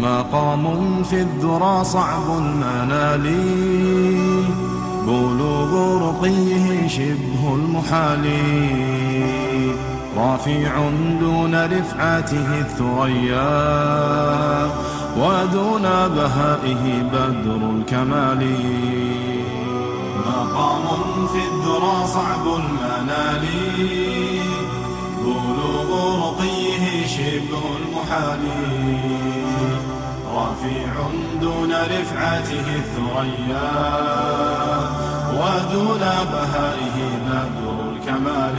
مقام في الذرى صعب المنال، بلوغ رقيه شبه المحال، رافع دون رفعته الثريا، ودون بهائه بدر الكمال. مقام في الذرى صعب المنال، بلوغ رقيه شبه المحال، رافع دون رفعته الثريا، ودون بهائه بدر الكمال.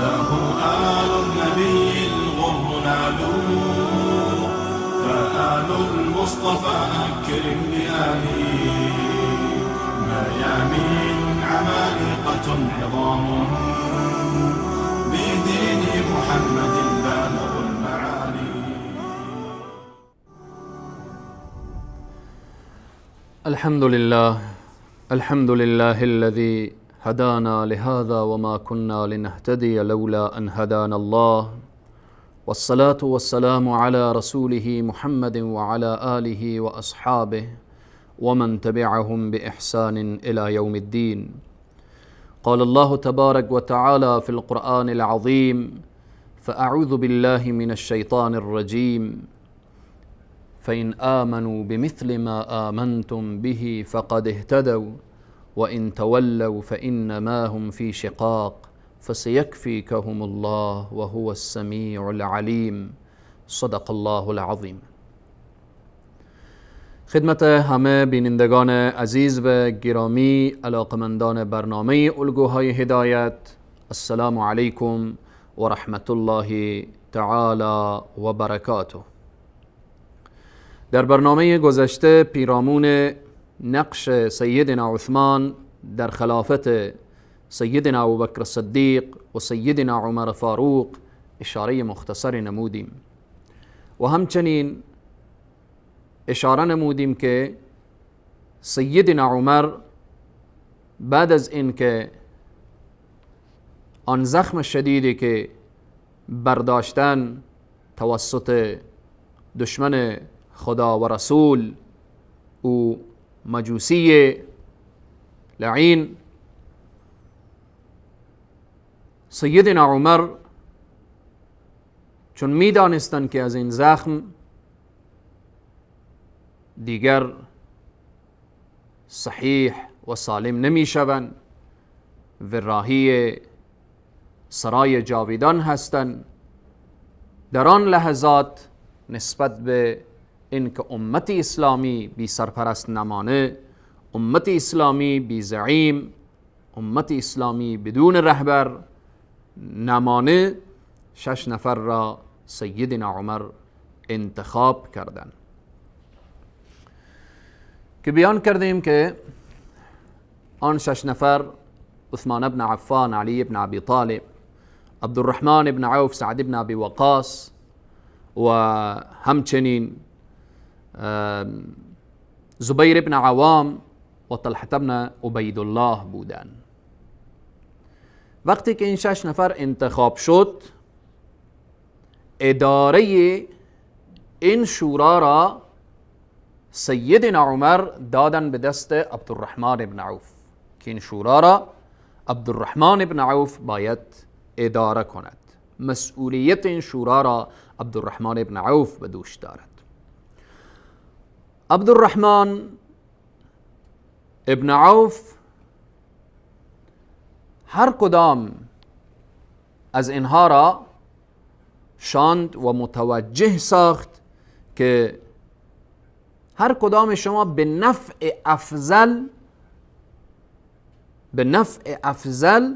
له آل النبي الغر نالوا، فآل المصطفى أكرم بآله، ميامين عمالقة عظام، بدين محمد بالغ المعالي. الحمد لله الذي هدانا لهذا وما كنا لنهتدي لولا أن هدانا الله، والصلاة والسلام على رسوله محمد وعلى آله وأصحابه ومن تبعهم بإحسان إلى يوم الدين. قال الله تبارك وتعالى في القرآن العظيم: فأعوذ بالله من الشيطان الرجيم، فإن آمنوا بمثل ما آمنتم به فقد اهتدوا وإن تولوا فإنما هم في شقاق فسيكفيكهم الله وهو السميع العليم. صدق الله العظیم. خدمت همه بینندگان عزیز و گرامی، علاقمندان برنامه الگوهای هدایت، السلام علیکم و رحمت الله تعالی و برکاته. در برنامه گذشته پیرامون نقش سیدنا عثمان در خلافت سیدنا ابوبکر صدیق و سیدنا عمر فاروق اشاره مختصر نمودیم و همچنین اشاره نمودیم که سیدنا عمر بعد از اینکه آن زخم شدیدی که برداشتن توسط دشمن خدا و رسول او مجوسی لعین، سیدنا عمر چون میدانستند که از این زخم دیگر صحیح و سالم نمیشوند و راهی سرای جاویدان هستند، در آن لحظات نسبت به اینکه امت اسلامی بی سرپرست نمانه، امت اسلامی بی زعیم، امت اسلامی بدون رهبر نمانه، 6 نفر را سیدنا عمر انتخاب کردند که بیان کردیم که آن 6 نفر عثمان بن عفان، علی بن ابی طالب، عبدالرحمن بن عوف، سعد بن ابی وقاص و همچنین زبیر بن عوام و طلحه بن عبیدالله بودند. وقتی که این 6 نفر انتخاب شد، اداره این شورا را سیدنا عمر دادن به دست عبدالرحمن بن عوف که این شورا را عبدالرحمن بن عوف باید اداره کند. مسئولیت این شورا را عبدالرحمن بن عوف به دوش دارد. عبدالرحمن ابن عوف هر کدام از اینها را شاند و متوجه ساخت که هر کدام شما به نفع افضل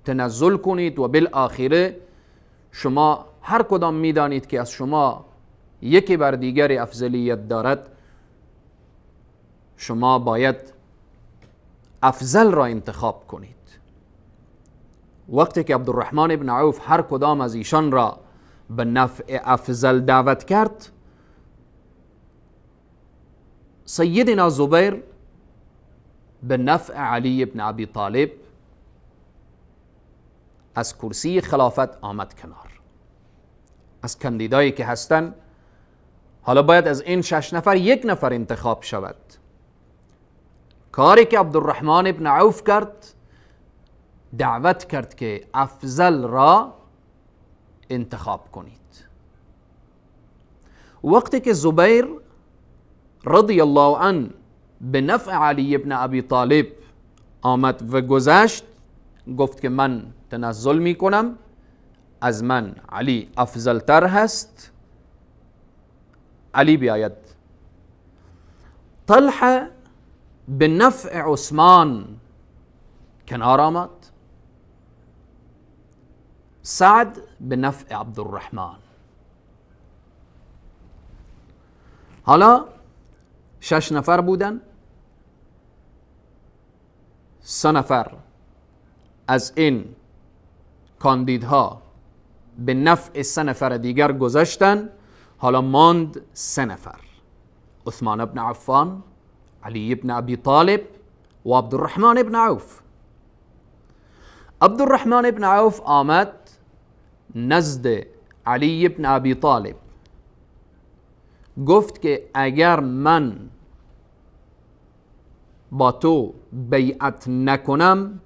تنزل کنید و بالآخره شما هر کدام میدانید که از شما یکی بر دیگر افضلیت دارد، شما باید افضل را انتخاب کنید. وقتی که عبدالرحمن ابن عوف هر کدام از ایشان را به نفع افضل دعوت کرد، سیدنا زبیر به نفع علی ابن ابی طالب از کرسی خلافت آمد کنار. از کاندیدایی که هستن حالا باید از این 6 نفر 1 نفر انتخاب شود. کاری که عبدالرحمن ابن عوف کرد، دعوت کرد که افضل را انتخاب کنید. وقتی که زبیر رضی الله عنه به نفع علی ابن ابی طالب آمد و گذشت، گفت که من تنزل می کنم، از من علی افضل تر هست، علی بیاید. طلحه به نفع عثمان کنار آمد، سعد به نفع عبدالرحمن. حالا 6 نفر بودن، 3 نفر از این کاندیدها به نفع 3 نفر دیگر گذشتن. حالا ماند 3 نفر: عثمان ابن عفان، علی ابن ابی طالب و عبدالرحمن ابن عوف. عبدالرحمن ابن عوف آمد نزد علی ابن ابی طالب، گفت که اگر من با تو بیعت نکنم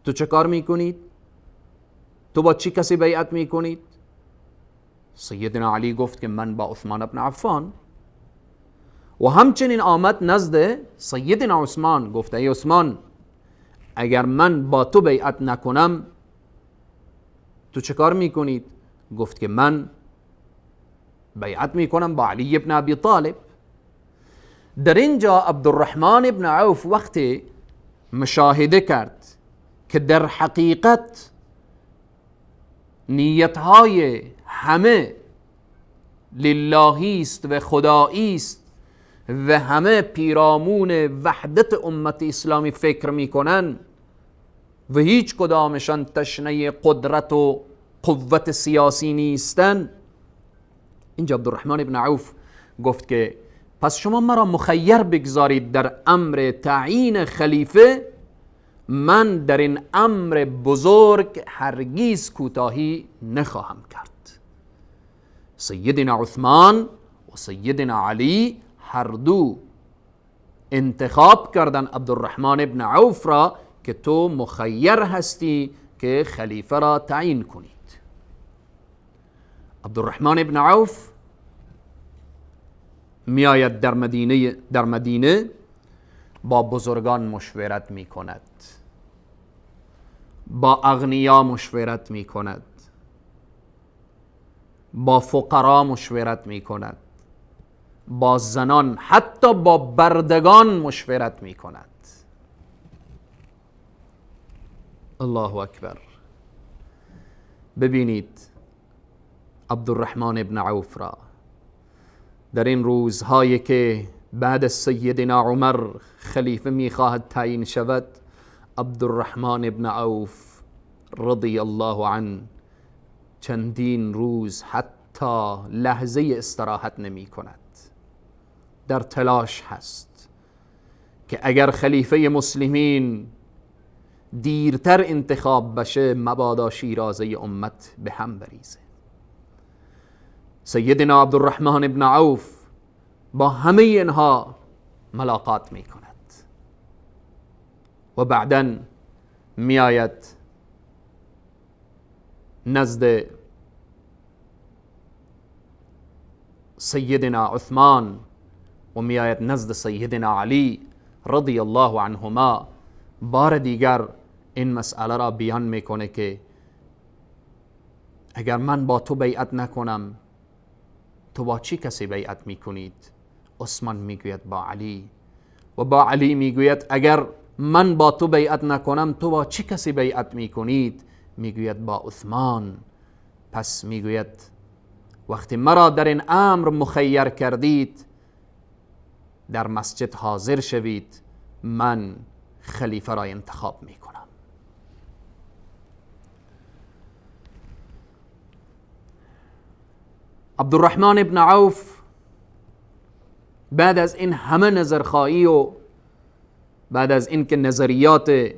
تو چه کار میکنید؟ تو با چی کسی بیعت میکنید؟ سیدنا علی گفت که من با عثمان ابن عفان. و همچنین آمد نزد سیدنا عثمان، گفت ای عثمان اگر من با تو بیعت نکنم تو چه کار میکنید؟ گفت که من بیعت میکنم با علی ابن ابی طالب. در اینجا عبدالرحمن ابن عوف وقتی مشاهده کرد که در حقیقت نیتهای همه للهی است و خدایی است و همه پیرامون وحدت امت اسلامی فکر میکنن و هیچ کدامشان تشنه قدرت و قوت سیاسی نیستن، اینجا عبدالرحمن ابن عوف گفت که پس شما مرا مخیر بگذارید در امر تعیین خلیفه، من در این امر بزرگ هرگیز کوتاهی نخواهم کرد. سیدنا عثمان و سیدنا علی هر دو انتخاب کردن عبدالرحمن ابن عوف را که تو مخیر هستی که خلیفه را تعیین کنید. عبدالرحمن ابن عوف می آید در مدینه با بزرگان مشورت می کند، با اغنیا مشورت می کند، با فقرا مشورت می کند، با زنان حتی با بردگان مشورت می کند. الله اکبر. ببینید عبدالرحمن ابن عوف را در این روزهایی که بعد از سیدنا عمر خلیفه میخواهد تعیین شود، عبدالرحمن ابن عوف رضی الله عنه چندین روز حتی لحظه استراحت نمی کند، در تلاش هست که اگر خلیفه مسلمین دیرتر انتخاب بشه مبادا شیرازه امت به هم بریزه. سیدنا عبدالرحمن ابن عوف با همه اینها ملاقات می کند و بعداً می آید نزد سیدنا عثمان و می آید نزد سیدنا علی رضی الله عنهما. بار دیگر این مسئله را بیان میکنه که اگر من با تو بیعت نکنم تو با چی کسی بیعت میکنید؟ عثمان میگوید با علی، و با علی میگوید اگر من با تو بیعت نکنم تو با چی کسی بیعت میکنید؟ میگوید با عثمان. پس میگوید وقتی مرا در این امر مخیر کردید در مسجد حاضر شوید، من خلیفه را انتخاب میکنم. عبدالرحمن ابن عوف بعد از این همه نظرخواهی و بعد از این که نظریات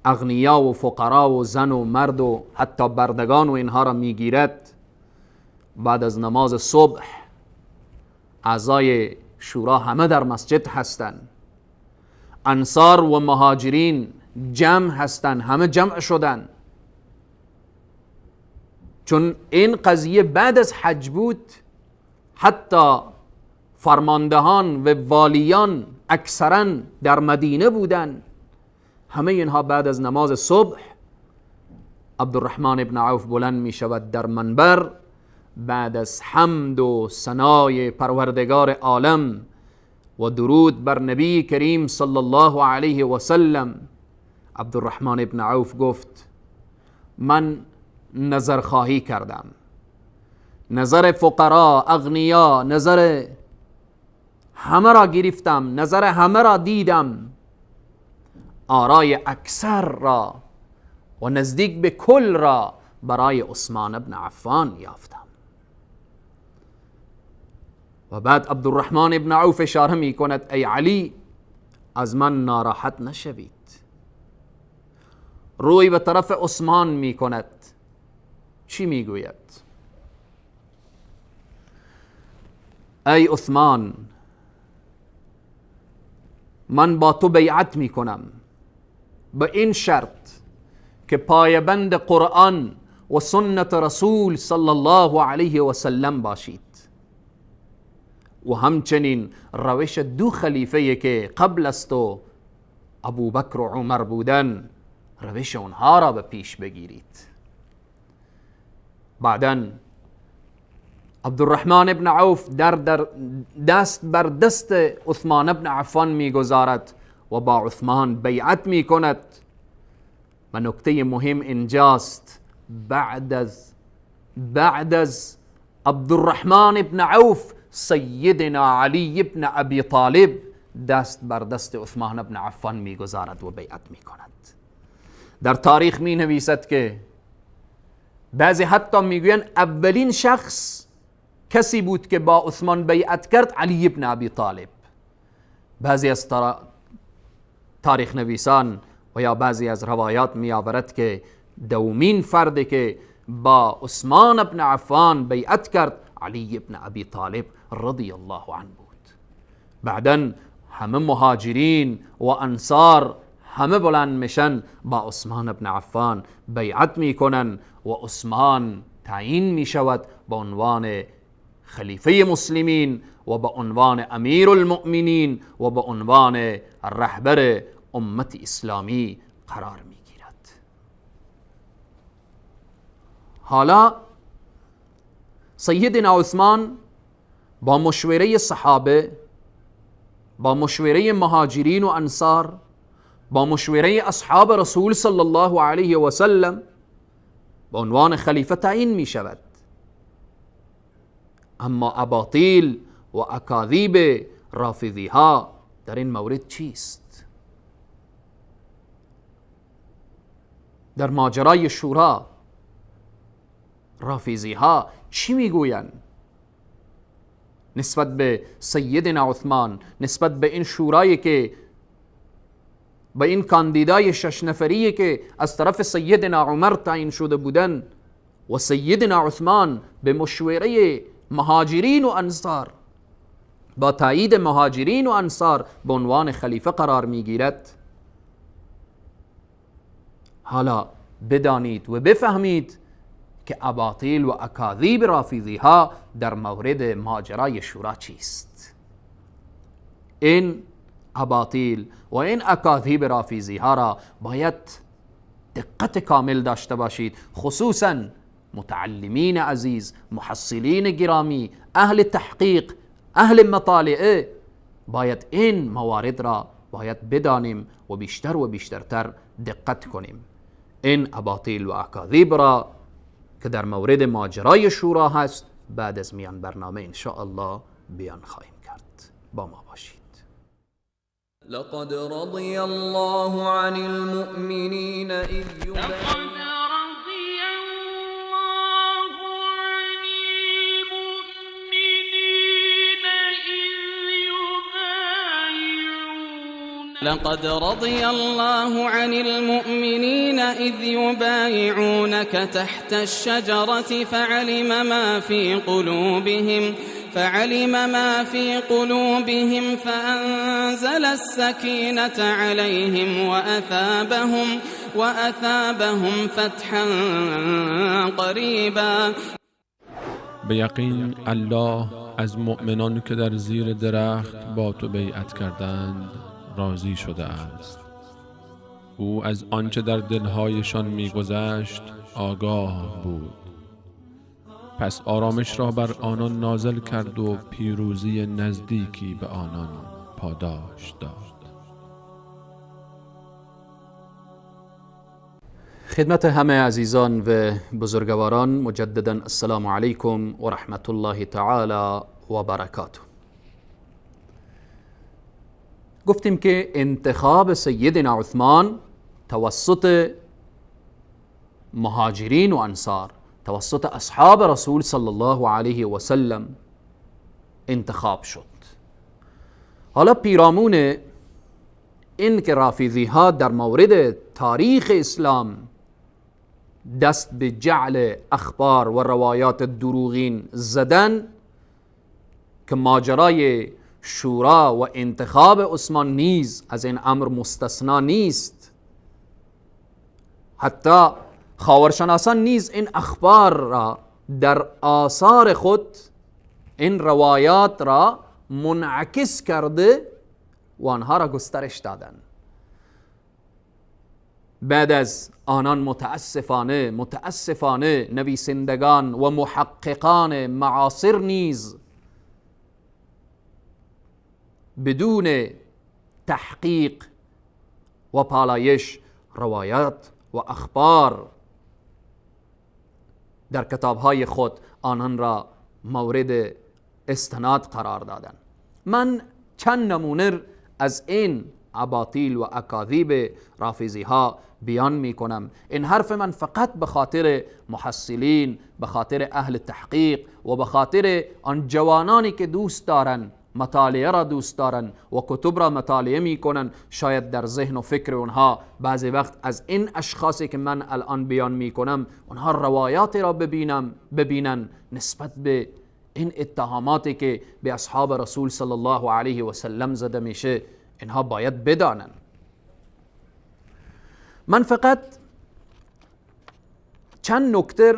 اغنیا و فقرا و زن و مرد و حتی بردگان و اینها را میگیرد، بعد از نماز صبح اعضای شورا همه در مسجد هستند، انصار و مهاجرین جمع هستند، همه جمع شدن، چون این قضیه بعد از حج بود. حتی فرماندهان و والیان اکثرا در مدینه بودن. همه اینها بعد از نماز صبح عبدالرحمن ابن عوف بلند می شود در منبر، بعد از حمد و ثنای پروردگار عالم و درود بر نبی کریم صلی الله علیه و سلم، عبدالرحمن ابن عوف گفت من نظر خواهی کردم، نظر فقرا، اغنیا، نظر همه را گرفتم، نظر همه را دیدم، آرای اکثر را و نزدیک به کل را برای عثمان ابن عفان یافتم. و بعد عبدالرحمن ابن عوف اشاره می کند ای علی از من ناراحت نشوید. روی به طرف عثمان می کند. چی می گوید؟ ای عثمان، من با تو بیعت می کنم به این شرط که پایبند قرآن و سنت رسول صلی الله علیه و سلم باشید و همچنین روش دو خلیفه که قبل از تو ابوبکر و عمر بودن، روش اونها را به پیش بگیرید. بعداً عبدالرحمن ابن عوف در دست بر دست عثمان ابن عفان میگذارد و با عثمان بیعت میکند. و نکته مهم اینجاست، بعد از عبدالرحمن ابن عوف سیدنا علی ابن ابی طالب دست بر دست عثمان ابن عفان میگذارد و بیعت میکند. در تاریخ می نویسد که بعضی حتی میگویند اولین شخص کسی بود که با عثمان بیعت کرد علی ابن ابی طالب. بعضی از تاریخ نویسان و یا بعضی از روایات می آورد که دومین فردی که با عثمان ابن عفان بیعت کرد علی ابن ابی طالب رضی الله عنه بود. بعداً همه مهاجرین و انصار همه بلند میشن با عثمان ابن عفان بیعت میکنن و عثمان تعیین میشود به عنوان خلیفه مسلمین و به عنوان امیر المؤمنین و به عنوان رهبر امت اسلامی قرار میگیرد. حالا سیدنا عثمان با مشوره صحابه، با مشوره مهاجرین و انصار، با مشوره اصحاب رسول صلی الله علیه و سلم به عنوان خلیفه تعیین می شود. اما اباطیل و اکاذیب رافضی ها در این مورد چیست؟ در ماجرای شورا رافضی ها چی میگویند نسبت به سیدنا عثمان، نسبت به این شورایی که به این کاندیدای 6 نفری که از طرف سیدنا عمر تعیین شده بودن و سیدنا عثمان به مشوره مهاجرین و انصار، با تایید مهاجرین و انصار به عنوان خلیفه قرار میگیرد. حالا بدانید و بفهمید که اباطیل و اکاذیب رافضی ها در مورد ماجرای شورا چیست. این اباطیل و این اکاذیب رافضی ها را باید دقت کامل داشته باشید، خصوصا متعلمین عزیز، محصلین گرامی، اهل تحقیق، اهل مطالعه، باید این موارد را باید بدانیم و بیشتر و بیشترتر دقت کنیم. این اباطیل و اکاذیب را که در مورد ماجرای شورا هست بعد از میان برنامه انشاءالله بیان خواهیم کرد. با ما باشید. لقد رضي الله عن المؤمنين إذ لقد رضي الله عن المؤمنين إذ يبايعونك تحت الشجرة فعلم ما في قلوبهم فأنزل السكينة عليهم وأثابهم فتحا قریبا. به یقین الله از مؤمنان که در زیر درخت با تو بیعت کردند راضی شده است. او از آنچه در دلهایشان می‌گذشت آگاه بود. پس آرامش را بر آنان نازل کرد و پیروزی نزدیکی به آنان پاداش داد. خدمت همه عزیزان و بزرگواران مجددا السلام علیکم و رحمت الله تعالی و برکاته. گفتیم که انتخاب سیدنا عثمان توسط مهاجرین و انصار، توسط اصحاب رسول صلی الله علیه و سلم انتخاب شد. حالا پیرامون این که رافضی ها در مورد تاریخ اسلام دست به جعل اخبار و روایات دروغین زدن که ماجرای شورا و انتخاب عثمان نیز از این امر مستثنا نیست، حتی خاورشناسان نیز این اخبار را در آثار خود این روایات را منعکس کرده و آنها را گسترش دادند. بعد از آنان متاسفانه نویسندگان و محققان معاصر نیز بدون تحقیق و پالایش روایات و اخبار در کتابهای خود آنان را مورد استناد قرار دادند. من چند نمونه از این اباطیل و اکاذیب رافضی ها بیان می کنم. این حرف من فقط به خاطر محصلین، به خاطر اهل تحقیق و به خاطر آن جوانانی که دوست دارن مطالعه را دوست دارن و کتب را مطالعه می کنن، شاید در ذهن و فکر اونها بعضی وقت از این اشخاصی که من الان بیان می کنم اونها روایات را ببینن نسبت به این اتهاماتی که به اصحاب رسول صلی الله علیه و سلم زده میشه اینها باید بدانن. من فقط چند نکته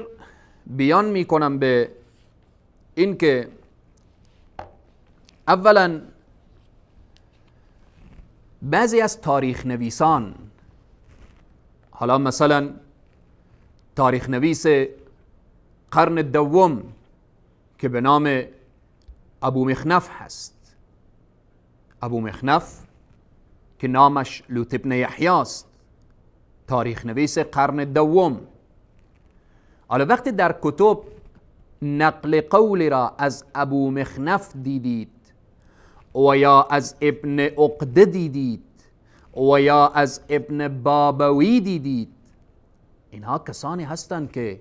بیان می کنم به این که اولا بعضی از تاریخ نویسان، حالا مثلا تاریخ نویس قرن دوم که به نام ابو مخنف هست، ابو مخنف که نامش لوط ابن یحیی است، تاریخ نویس قرن دوم. حالا وقتی در کتب نقل قول را از ابو مخنف دیدید و یا از ابن عقده دیدید و یا از ابن بابوی دیدید، اینها کسانی هستند که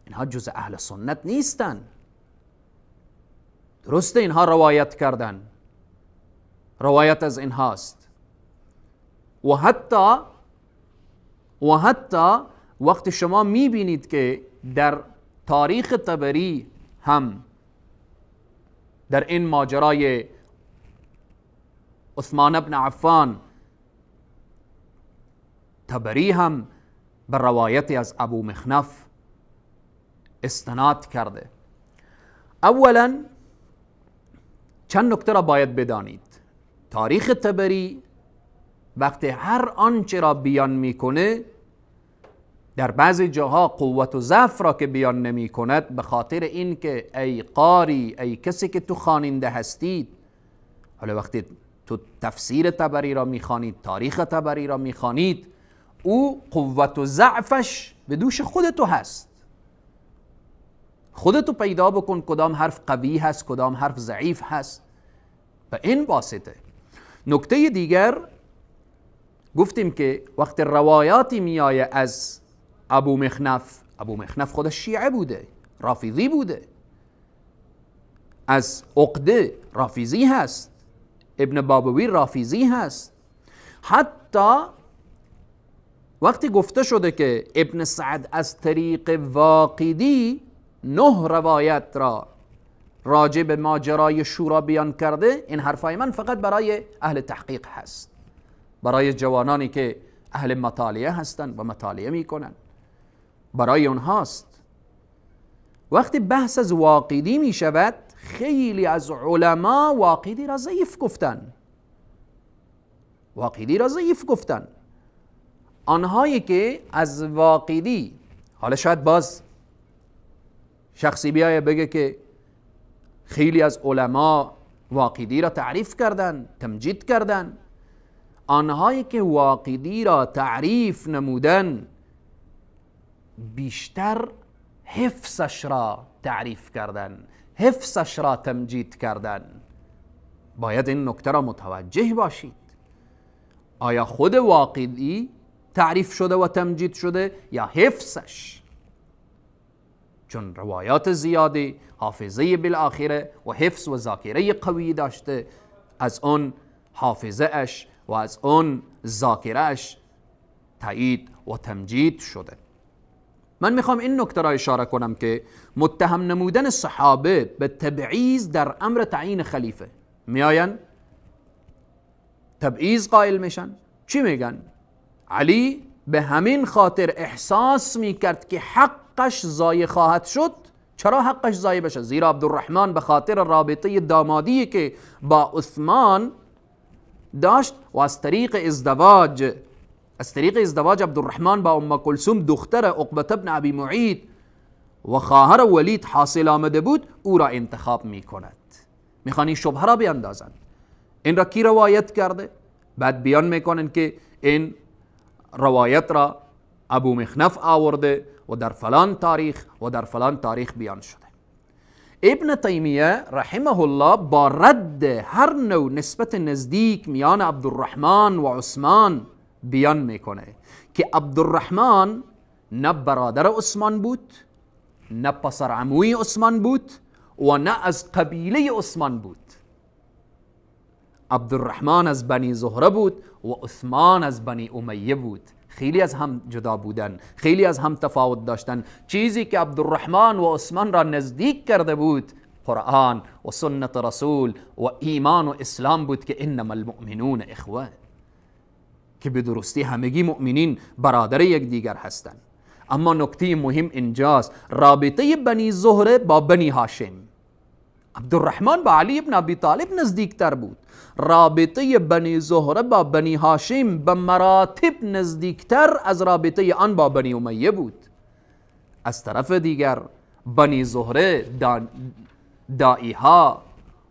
اینها جز اهل سنت نیستند. درسته اینها روایت کردن، روایت از اینهاست و حتی وقت شما میبینید که در تاریخ طبری هم در این ماجرای عثمان بن عفان طبری هم بر روایتی از ابو مخنف استناد کرده. اولا چند نکته را باید بدانید. تاریخ طبری وقتی هر آنچه را بیان میکنه در بعضی جاها قوت و ضعف را که بیان نمی کند به خاطر این که ای قاری، ای کسی که تو خواننده هستید، حالا وقتی تو تفسیر طبری را میخوانید، تاریخ طبری را میخوانید، او قوت و ضعفش به دوش خودتو هست. خودتو پیدا بکن کدام حرف قوی هست، کدام حرف ضعیف هست، به این واسطه. نکته دیگر گفتیم که وقت روایاتی میآیه از ابو مخنف خودش شیعه بوده، رافضی بوده، از عقده رافضی هست، ابن بابوی رافضی هست. حتی وقتی گفته شده که ابن سعد از طریق واقدی 9 روایت را راجع به ماجرای شورا بیان کرده، این حرفای من فقط برای اهل تحقیق هست، برای جوانانی که اهل مطالعه هستند و مطالعه میکنن، برای اونهاست. وقتی بحث از واقدی می شود، خیلی از علما واقدی را ضعیف گفتن، واقدی را ضعیف گفتن. آنهایی که از واقدی، حالا شاید باز شخصی بیایه بگه که خیلی از علما واقدی را تعریف کردن، تمجید کردن. آنهایی که واقدی را تعریف نمودن بیشتر حفظش را تعریف کردن، حفظش را تمجید کردن. باید این نکته را متوجه باشید. آیا خود واقدی تعریف شده و تمجید شده یا حفظش؟ چون روایات زیادی، حافظه بالاخره و حفظ و ذاکره قوی داشته، از اون حافظه اش و از اون ذاکره اش تایید و تمجید شده. من میخوام این نکته را اشاره کنم که متهم نمودن صحابه به تبعیض در امر تعیین خلیفه، میآین تبعیض قائل میشن. چی میگن؟ علی به همین خاطر احساس میکرد که حقش ضایع خواهد شد. چرا حقش ضایع بشه؟ زیرا عبدالرحمن به خاطر رابطه دامادی که با عثمان داشت و از طریق ازدواج عبدالرحمن با ام کلثوم دختر عقبه بن ابی معیط و خواهر ولید حاصل آمده بود، او را انتخاب میکند. میخوان این شبهه را بیاندازند. این را کی روایت کرده؟ بعد بیان میکنن که این روایت را ابو مخنف آورده و در فلان تاریخ و در فلان تاریخ بیان شده. ابن تیمیه رحمه الله با رد هر نوع نسبت نزدیک میان عبدالرحمن و عثمان بیان میکنه که عبدالرحمن نه برادر عثمان بود، نه پسر عموی عثمان بود و نه از قبیله عثمان بود. عبدالرحمن از بنی زهره بود و عثمان از بنی امیه بود. خیلی از هم جدا بودن، خیلی از هم تفاوت داشتن. چیزی که عبدالرحمن و عثمان را نزدیک کرده بود قرآن و سنت رسول و ایمان و اسلام بود که انما المؤمنون اخوه، که به درستی همگی مؤمنین برادر یکدیگر هستند. اما نکته مهم اینجاست، رابطه بنی زهره با بنی هاشم. عبدالرحمن با علی ابن ابی طالب نزدیکتر بود. رابطه بنی زهره با بنی هاشم به مراتب نزدیکتر از رابطه آن با بنی امیه بود. از طرف دیگر بنی زهره داعیها،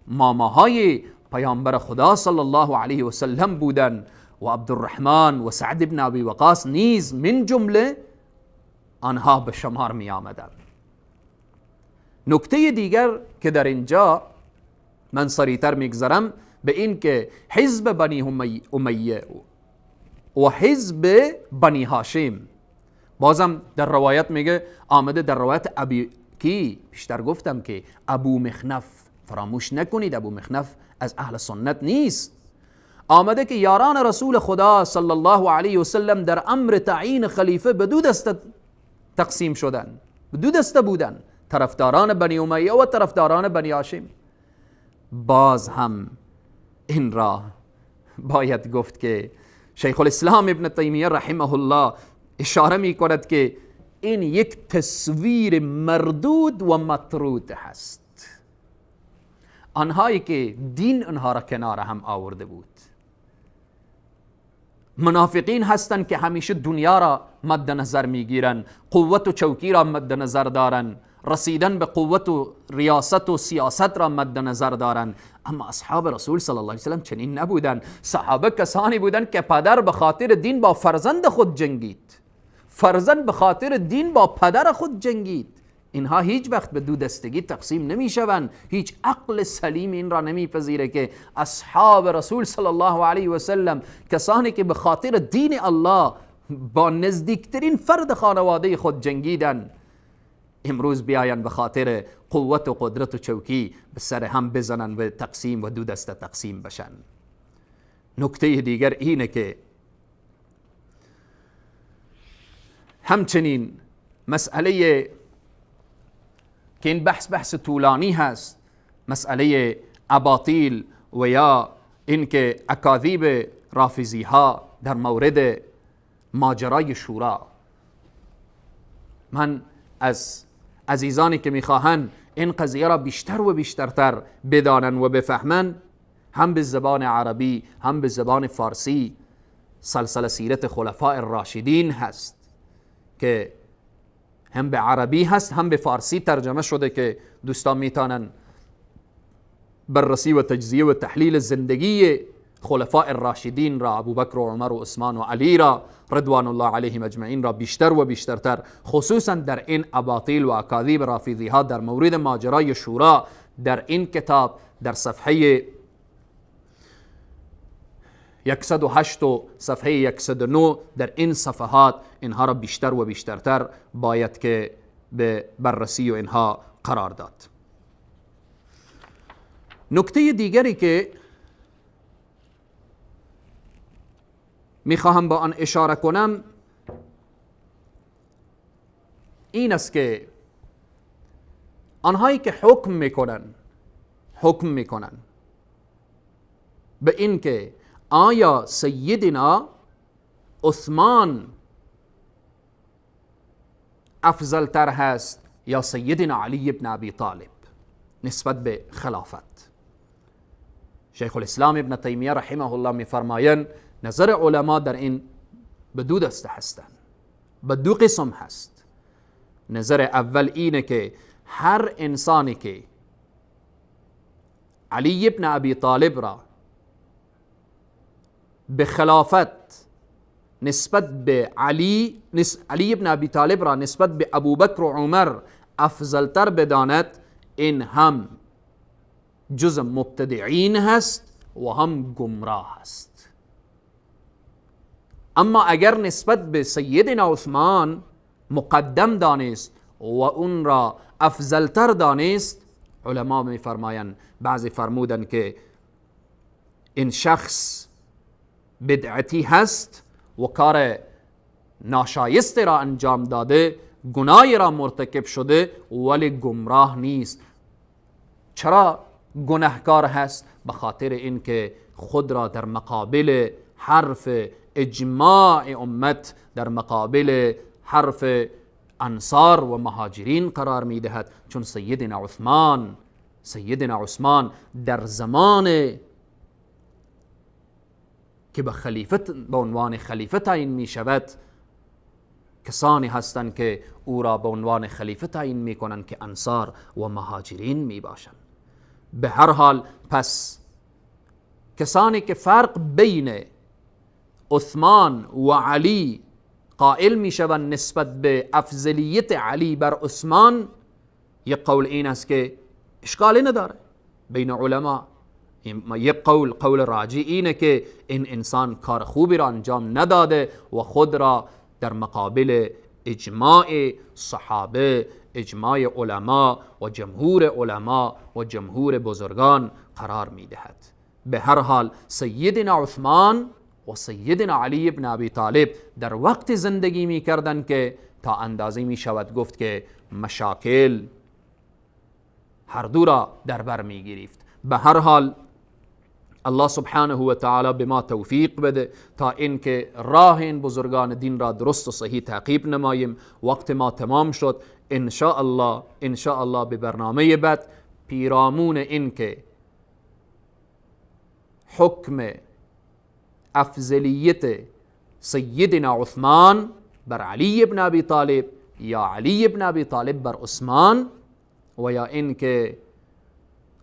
ماماهای پیامبر خدا صلی الله علیه و سلم بودند و عبدالرحمن و سعد ابن ابی وقاص نیز من جمله آنها به شمار می آمدند. نکته دیگر که در اینجا من سریعتر میگذرم به این که حزب بنی امیه و حزب بنی هاشم بازم در روایت میگه آمده، در روایت پیشتر گفتم که ابو مخنف، فراموش نکنید ابو مخنف از اهل سنت نیست. آمده که یاران رسول خدا صلی الله علیه و سلم در امر تعیین خلیفه به دو دسته تقسیم شدن، به دو دسته بودن، طرفداران بنی امیه و طرفداران بنی هاشم. باز هم این را باید گفت که شیخ الاسلام ابن تیمیه رحمه الله اشاره می کند که این یک تصویر مردود و مطرود هست. آنهایی که دین آنها را کنار هم آورده بود، منافقین هستند که همیشه دنیا را مد نظر میگیرن، قوت و چوکی را مد نظر دارن، رسیدن به قوت و ریاست و سیاست را مد نظر دارن. اما اصحاب رسول صلی الله علیه وسلم چنین نبودن. صحابه کسانی بودن که پدر به خاطر دین با فرزند خود جنگید، فرزند به خاطر دین با پدر خود جنگید. اینها هیچ وقت به دو دستگی تقسیم نمی شوند. هیچ عقل سلیم این را نمیپذیره که اصحاب رسول صلی الله علیه و سلم، کسانی که به خاطر دین الله با نزدیکترین فرد خانواده خود جنگیدن، امروز بیاین به خاطر قوت و قدرت و چوکی به سر هم بزنن و تقسیم و دو دسته تقسیم بشن. نکته دیگر اینه که همچنین مسئله که این بحث طولانی هست، مسئله اباطیل و یا اینکه اکاذیب رافضی ها در مورد ماجرای شورا. من از عزیزانی که میخواهند این قضیه را بیشتر و بیشترتر بدانن و بفهمن، هم به زبان عربی هم به زبان فارسی سلسله سیرت خلفاء الراشدین هست که هم به عربی هست هم به فارسی ترجمه شده که دوستان میتونن بررسی و تجزیه و تحلیل زندگی خلفاء الراشدین را، ابوبکر و عمر و عثمان و علی را رضوان الله علیهم اجمعین را بیشتر و بیشترتر، خصوصا در این اباطیل و اکاذیب رافضی ها در مورد ماجرای شورا، در این کتاب در صفحه 108 و صفحه 109 در این صفحات اینها را بیشتر و بیشترتر باید که به بررسی و اینها قرار داد. نکته دیگری که میخواهم با آن اشاره کنم این است که آنهایی که حکم میکنن به این که آیا سیدنا عثمان افضلتر هست یا سیدنا علی ابن ابی طالب نسبت به خلافت، شیخ الاسلام ابن تیمیه رحمه الله میفرمایند نظر علما در این به دو دسته هستند، به دو قسم هست. نظر اول اینه که هر انسانی که علی ابن ابی طالب را به خلافت نسبت به علی ابن ابی طالب را نسبت به ابوبکر و عمر افضلتر بداند، این هم جز مبتدعین هست و هم گمراه هست. اما اگر نسبت به سیدنا عثمان مقدم دانست و اون را افضلتر دانست، علما میفرمایند، بعضی فرمودن که این شخص بدعتی هست و کار ناشایست را انجام داده، گناهی را مرتکب شده ولی گمراه نیست. چرا گناهکار هست؟ به خاطر اینکه خود را در مقابل حرف اجماع امت، در مقابل حرف انصار و مهاجرین قرار میدهد. چون سیدنا عثمان در زمان که به عنوان خلیفه تعیین می شود، کسانی هستند که او را به عنوان خلیفه تعیین می کنند که انصار و مهاجرین می باشند. به هر حال پس کسانی که فرق بین عثمان و علی قائل می شوند نسبت به افضلیت علی بر عثمان، یک قول این است که اشکالی نداره بین علما. یک قول راجی اینه که این انسان کار خوبی را انجام نداده و خود را در مقابل اجماع صحابه، اجماع علما و جمهور علما و جمهور بزرگان قرار میدهد. به هر حال سیدنا عثمان و سیدنا علی ابن ابی طالب در وقت زندگی می کردن که تا اندازه می شود گفت که مشاکل هر دو را در بر می گرفت. به هر حال الله سبحانه و تعالی به ما توفیق بده تا اینکه راه این بزرگان دین را درست و صحیح تعقیب نماییم. وقت ما تمام شد. ان شاء الله به برنامه بعد پیرامون این که حکم افضلیت سیدنا عثمان بر علی ابن ابی طالب یا علی ابن ابی طالب بر عثمان، و یا این که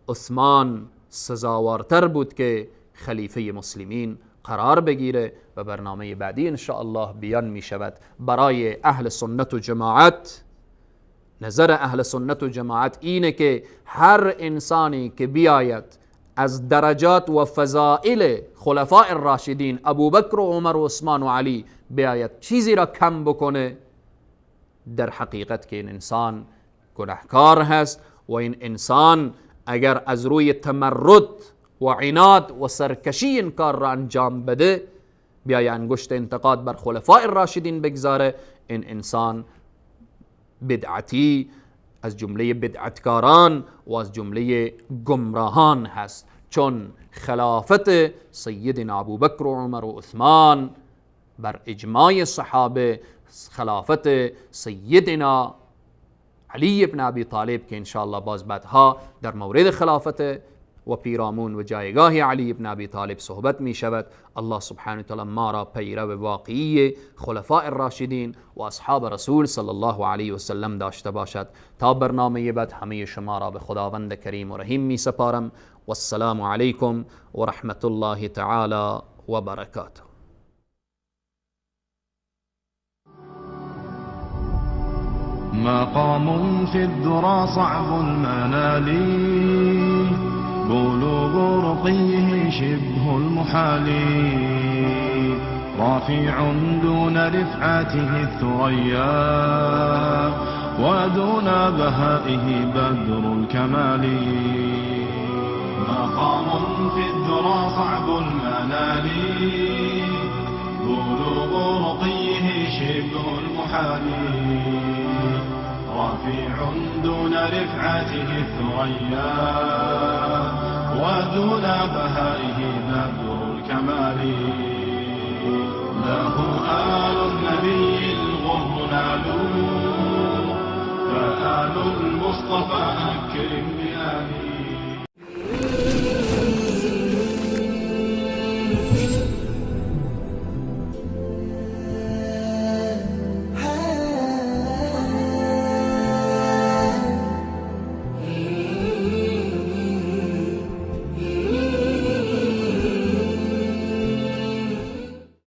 عثمان سزاوارتر بود که خلیفه مسلمین قرار بگیره، و برنامه بعدی ان شاء الله بیان می شود. برای اهل سنت و جماعت، نظر اهل سنت و جماعت اینه که هر انسانی که بیاید از درجات و فضائل خلفاء الراشدین ابوبکر و عمر و عثمان و علی بیاید چیزی را کم بکنه، در حقیقت که این انسان گناهکار هست و این انسان اگر از روی تمرد و عناد و سرکشی این کار را انجام بده، بیای انگشت انتقاد بر خلفاء الراشدین بگذاره، این انسان بدعتی، از جمله بدعتکاران و از جمله گمراهان هست، چون خلافت سیدنا ابوبکر و عمر و عثمان بر اجماع صحابه، خلافت سیدنا علی ابن ابی طالب که انشاءالله باز بعدها در مورد خلافت و پیرامون و جایگاه علی ابن ابی طالب صحبت می شود. الله سبحانه و تعالی ما را پیرو واقعی خلفاء الراشدین و اصحاب رسول صلی الله علیه و سلم داشته باشد. تا برنامه بعد همه شما را به خداوند کریم و رحیم می سپارم. والسلام علیکم و رحمت الله تعالی و برکاته. مقام في الذرى صعب المنال، بلوغ رقيه شبه المحال، رافع دون رفعته الثريا، ودون بهائه بدر الكمال. مقام في الذرى صعب المنال، بلوغ رقيه شبه المحال، رفيع دون رفعته الثريا، ودون بهائه بدر الكمال. له آل النبي الغر نالوا، فآل المصطفى أكرم بآله.